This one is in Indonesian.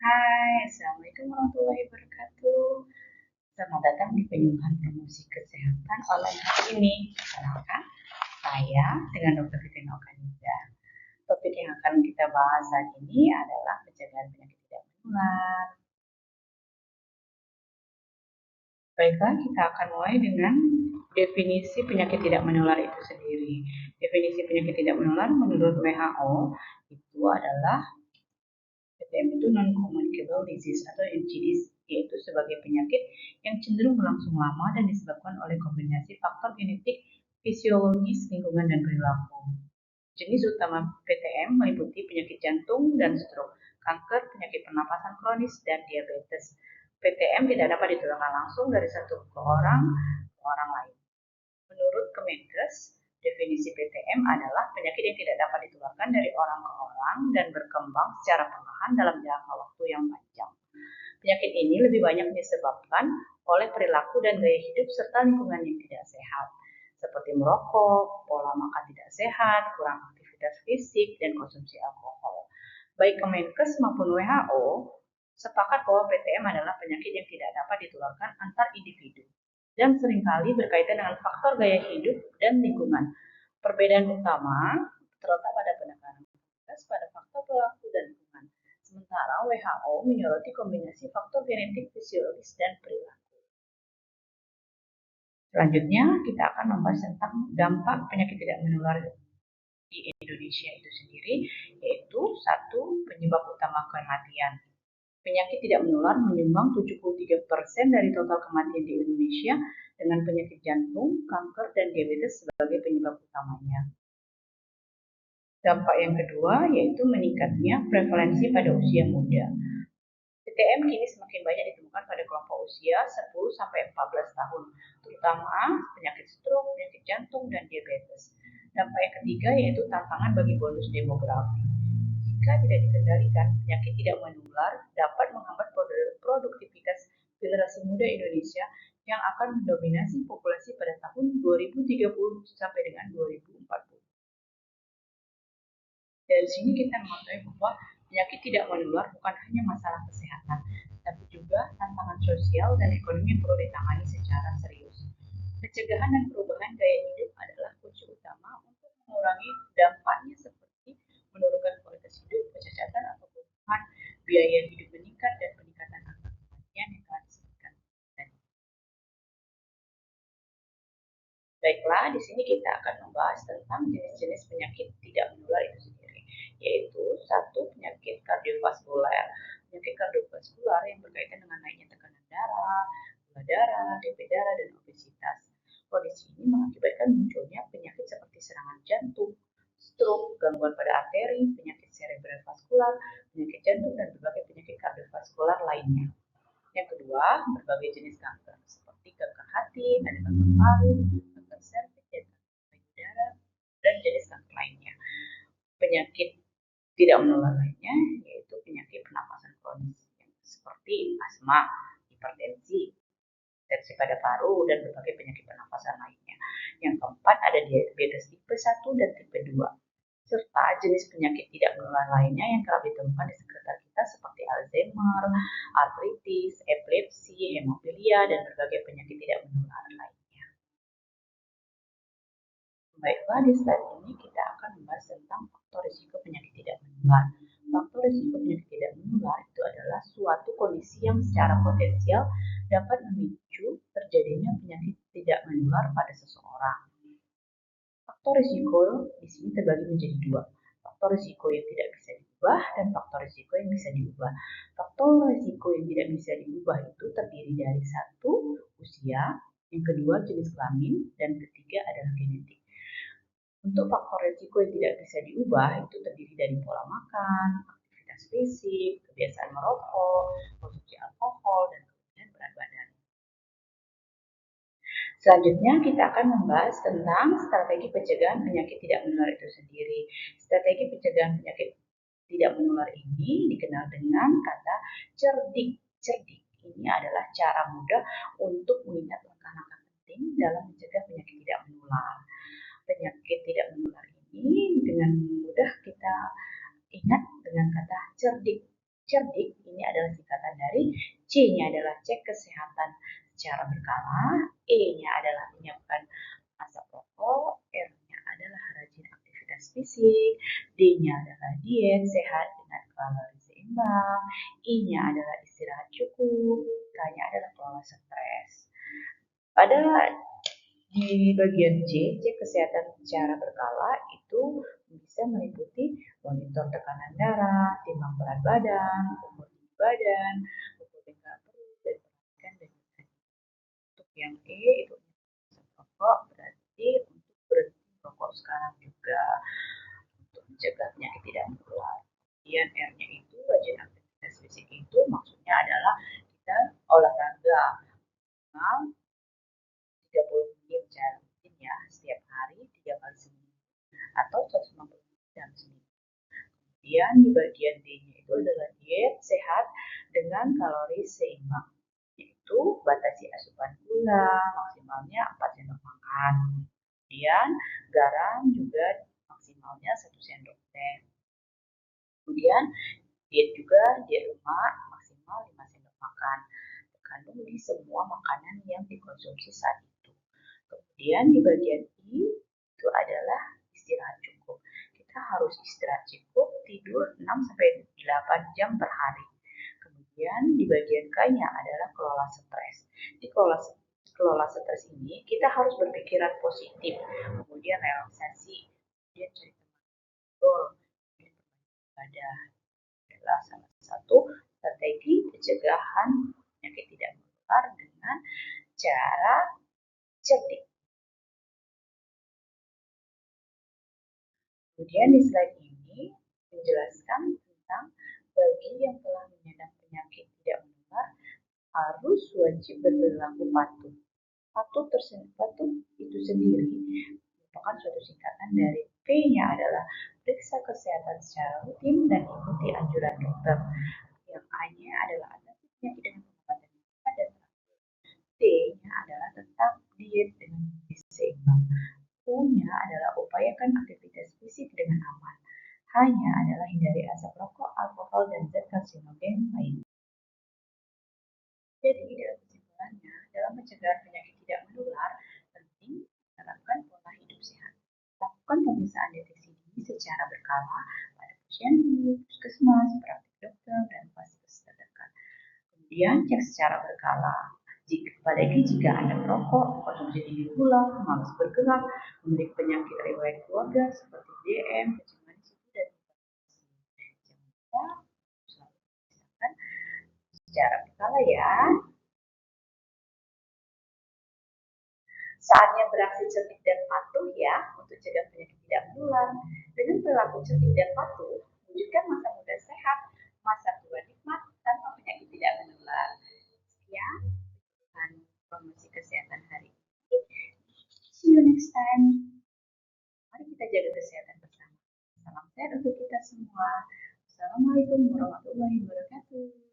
Hai, Assalamualaikum warahmatullahi wabarakatuh. Selamat datang di penyuluhan promosi kesehatan online hari ini. Perkenalkan, saya dengan Dr. Titin Okanida. Topik yang akan kita bahas saat ini adalah pencegahan penyakit tidak menular. Baiklah, kita akan mulai dengan definisi penyakit tidak menular itu sendiri. Definisi penyakit tidak menular menurut WHO itu adalah PTM itu non-communicable disease atau NCDs, yaitu sebagai penyakit yang cenderung berlangsung lama dan disebabkan oleh kombinasi faktor genetik, fisiologis, lingkungan, dan perilaku. Jenis utama PTM meliputi penyakit jantung dan stroke, kanker, penyakit pernapasan kronis, dan diabetes. PTM tidak dapat ditularkan langsung dari satu orang ke orang lain. Menurut Kemenkes, definisi PTM adalah penyakit yang tidak dapat ditularkan dari orang ke orang dan berkembang secara perlahan dalam jangka waktu yang panjang. Penyakit ini lebih banyak disebabkan oleh perilaku dan gaya hidup serta lingkungan yang tidak sehat, seperti merokok, pola makan tidak sehat, kurang aktivitas fisik, dan konsumsi alkohol. Baik Kemenkes maupun WHO sepakat bahwa PTM adalah penyakit yang tidak dapat ditularkan antar individu dan seringkali berkaitan dengan faktor gaya hidup dan lingkungan. Perbedaan utama terletak pada penekanan fokus pada faktor perilaku dan lingkungan. Sementara WHO menyoroti kombinasi faktor genetik, fisiologis, dan perilaku. Selanjutnya, kita akan membahas tentang dampak penyakit tidak menular di Indonesia itu sendiri, yaitu satu, penyebab utama kematian. Penyakit tidak menular menyumbang 73% dari total kematian di Indonesia dengan penyakit jantung, kanker, dan diabetes sebagai penyebab utamanya. Dampak yang kedua yaitu meningkatnya prevalensi pada usia muda. PTM kini semakin banyak ditemukan pada kelompok usia 10-14 tahun, terutama penyakit stroke, penyakit jantung, dan diabetes. Dampak yang ketiga yaitu tantangan bagi bonus demografi. Jika tidak dikendalikan, penyakit tidak menular dapat menghambat produktivitas generasi muda Indonesia yang akan mendominasi populasi pada tahun 2030 sampai dengan 2040. Dari sini kita mengetahui bahwa penyakit tidak menular bukan hanya masalah kesehatan, tapi juga tantangan sosial dan ekonomi yang perlu ditangani secara serius. Pencegahan dan perubahan gaya hidup adalah kunci utama untuk mengurangi dampaknya seperti menurunkan kualitas hidup, kecacatan atau kelumpuhan, biaya hidup meningkat, dan peningkatan angka kematian yang telah disebutkan tadi. Baiklah, di sini kita akan membahas tentang jenis-jenis penyakit tidak menular itu sendiri, yaitu satu, penyakit kardiovaskuler. Penyakit kardiovaskuler yang berkaitan dengan naiknya tekanan darah, gula darah, DP darah, dan obesitas. Kondisi ini mengakibatkan munculnya penyakit seperti serangan jantung, stroke, gangguan pada arteri, penyakit cerebrovaskular, penyakit jantung, dan berbagai penyakit kardiovaskular lainnya. Yang kedua, berbagai jenis kanker seperti kanker hati, ada kanker paru, kanker serviks, dan kanker payudara, dan jenis kanker lainnya. Penyakit tidak menular lainnya yaitu penyakit pernapasan kronis seperti asma, hipertensi, tensi pada paru, dan berbagai penyakit pernapasan lainnya. Yang keempat ada diabetes tipe 1 dan tipe 2, serta jenis penyakit tidak menular lainnya yang kerap ditemukan di sekitar kita seperti Alzheimer, artritis, epilepsi, hemofilia, dan berbagai penyakit tidak menular lainnya. Baiklah, di slide ini kita akan membahas tentang faktor risiko penyakit tidak menular. Faktor risiko penyakit tidak menular itu adalah suatu kondisi yang secara potensial dapat memicu terjadinya penyakit tidak menular pada seseorang. Faktor risiko di sini terbagi menjadi dua. Faktor risiko yang tidak bisa diubah dan faktor risiko yang bisa diubah. Faktor risiko yang tidak bisa diubah itu terdiri dari satu, usia, yang kedua jenis kelamin, dan ketiga adalah genetik. Untuk faktor risiko yang tidak bisa diubah itu terdiri dari pola makan, aktivitas fisik, kebiasaan merokok, konsumsi alkohol, dan kemudian berat badan. Selanjutnya kita akan membahas tentang strategi pencegahan penyakit tidak menular itu sendiri. Strategi pencegahan penyakit tidak menular ini dikenal dengan kata cerdik. Cerdik ini adalah cara mudah untuk mengingat langkah-langkah penting dalam mencegah penyakit tidak menular. Penyakit tidak menular ini dengan mudah kita ingat dengan kata cerdik. cerdik ini adalah singkatan dari C-nya adalah cek kesehatan secara berkala, E-nya adalah menyiapkan asap rokok, R-nya adalah rajin aktivitas fisik, D-nya adalah diet sehat dengan kalori seimbang, I-nya adalah istirahat cukup, K-nya adalah kelola stres. Pada di bagian C, cek kesehatan secara berkala itu bisa meliputi monitor tekanan darah, timbang berat badan, ukur tinggi badan, ukur tingkat perut, dan perhatikan dengan untuk yang E itu rokok berarti untuk berhenti rokok sekarang juga untuk mencegah penyakit tidak menular. Kemudian R-nya itu rajin aktivitas fisik itu maksudnya adalah kita olahraga minimal 30 menit secara rutin ya setiap hari 3 kali seminggu atau 150 menit dalam seminggu. Kemudian di bagian D-nya itu adalah diet sehat dengan kalori seimbang, yaitu batasi asupan gula maksimalnya 4 sendok makan. Kemudian garam juga maksimalnya 1 sendok teh. Kemudian diet juga diet lemak maksimal 5 sendok makan terkandung di semua makanan yang dikonsumsi saat itu. Kemudian di bagian I itu adalah istirahat cukup. Kita harus istirahat cukup, tidur 6-8 jam per hari. Kemudian di bagian K-nya adalah kelola stres. Di kelola stres ini kita harus berpikiran positif, kemudian relaksasi, kemudian cari teman ngobrol, ibadah adalah salah satu strategi pencegahan penyakit tidak menular dengan cara cerdik. Kemudian di slide ini menjelaskan tentang bagi yang telah menyandang penyakit tidak menular harus wajib berperilaku patuh. Patuh itu sendiri merupakan suatu singkatan dari P-nya adalah periksa kesehatan secara rutin dan ikuti anjuran dokter. Yang A-nya adalah atasi penyakit dengan pengobatan yang tepat dan teratur. T-nya adalah tetap diet dengan gizi seimbang. U-nya adalah upayakan aktivitas fisik dengan aman. H-nya adalah hindari asap rokok, alkohol, dan zat karsinogen lainnya. Jadi dalam kesimpulannya, dalam mencegah penyakit tidak menular, penting menerapkan pola hidup sehat. Lakukan pemeriksaan deteksi dini secara berkala pada posyandu, puskesmas, praktik dokter, dan fasilitas terdekat. Kemudian cek secara berkala. Apalagi jika Anda merokok, konsumsi tinggi gula, malas bergerak, memiliki penyakit riwayat keluarga seperti DM, kencing manis itu dan hipertensi. Jangan lupa selalu memeriksakan secara berkala ya. Saatnya beraksi cerdik dan patuh ya untuk cegah penyakit tidak menular. Dengan perilaku cerdik dan patuh, wujudkan masa muda sehat, masa tua nikmat tanpa penyakit tidak menular. Sekian promosi kesehatan hari ini. See you next time. Mari kita jaga kesehatan bersama. Salam sehat untuk kita semua. Assalamualaikum warahmatullahi wabarakatuh.